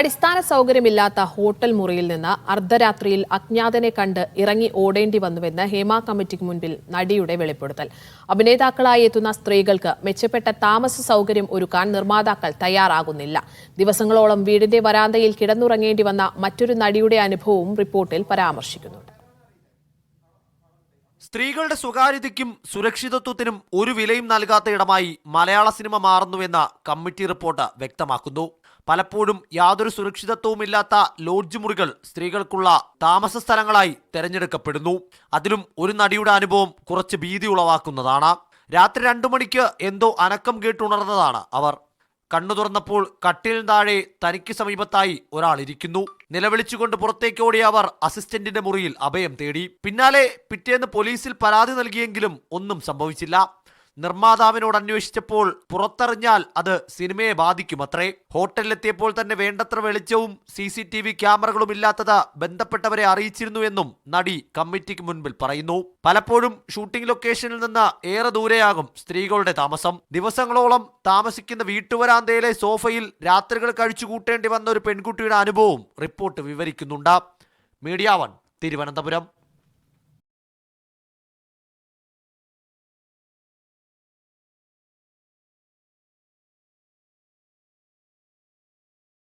അടിസ്ഥാന സൗകര്യമില്ലാത്ത ഹോട്ടൽ മുറിയിൽ നിന്ന് അർദ്ധരാത്രിയിൽ അജ്ഞാതനെ കണ്ട് ഇറങ്ങി ഓടേണ്ടി വന്നുവെന്ന് ഹേമ കമ്മിറ്റിക്ക് മുൻപിൽ നടിയുടെ വെളിപ്പെടുത്തൽ. അഭിനേതാക്കളായി എത്തുന്ന സ്ത്രീകൾക്ക് മെച്ചപ്പെട്ട താമസ സൗകര്യം ഒരുക്കാൻ നിർമ്മാതാക്കൾ തയ്യാറാകുന്നില്ല. ദിവസങ്ങളോളം വീടിന്റെ വരാന്തയിൽ കിടന്നുറങ്ങേണ്ടി വന്ന മറ്റൊരു നടിയുടെ അനുഭവവും റിപ്പോർട്ടിൽ പരാമർശിക്കുന്നുണ്ട്. സ്ത്രീകളുടെ സ്വകാര്യതയ്ക്കും സുരക്ഷിതത്വത്തിനും ഒരു വിലയും നൽകാത്ത ഇടമായി മലയാള സിനിമ മാറുന്നുവെന്ന് കമ്മിറ്റി റിപ്പോർട്ട് വ്യക്തമാക്കുന്നു. പലപ്പോഴും യാതൊരു സുരക്ഷിതത്വവുമില്ലാത്ത ലോഡ്ജ് മുറികൾ സ്ത്രീകൾക്കുള്ള താമസ സ്ഥലങ്ങളായി തെരഞ്ഞെടുക്കപ്പെടുന്നു. അതിലും ഒരു നടിയുടെ അനുഭവം കുറച്ച് ഭീതി ഉളവാക്കുന്നതാണ്. രാത്രി 2 മണിക്ക് എന്തോ അനക്കം കേട്ടുണർന്നതാണ് അവർ. കണ്ണു തുറന്നപ്പോൾ കട്ടിലിന് താഴെ തനിക്ക് സമീപത്തായി ഒരാൾ ഇരിക്കുന്നു. നിലവിളിച്ചുകൊണ്ട് പുറത്തേക്ക് ഓടിയ അവർ അസിസ്റ്റന്റിന്റെ മുറിയിൽ അഭയം തേടി. പിന്നാലെ പിറ്റേന്ന് പോലീസിൽ പരാതി നൽകിയെങ്കിലും ഒന്നും സംഭവിച്ചില്ല. നിർമ്മാതാവിനോട് അന്വേഷിച്ചപ്പോൾ പുറത്തറിഞ്ഞാൽ അത് സിനിമയെ ബാധിക്കുമത്രേ. ഹോട്ടലിലെത്തിയപ്പോൾ തന്നെ വേണ്ടത്ര വെളിച്ചവും CCTV ക്യാമറകളും ഇല്ലാത്തത് ബന്ധപ്പെട്ടവരെ അറിയിച്ചിരുന്നുവെന്നും നടി കമ്മിറ്റിക്ക് മുൻപിൽ പറയുന്നു. പലപ്പോഴും ഷൂട്ടിംഗ് ലൊക്കേഷനിൽ നിന്ന് ഏറെ ദൂരെയാകും സ്ത്രീകളുടെ താമസം. ദിവസങ്ങളോളം താമസിക്കുന്ന വീട്ടുവരാന്തയിലെ സോഫയിൽ രാത്രികൾ കഴിച്ചുകൂട്ടേണ്ടി വന്ന ഒരു പെൺകുട്ടിയുടെ അനുഭവം റിപ്പോർട്ട് വിവരിക്കുന്നുണ്ട്. മീഡിയ 1 തിരുവനന്തപുരം.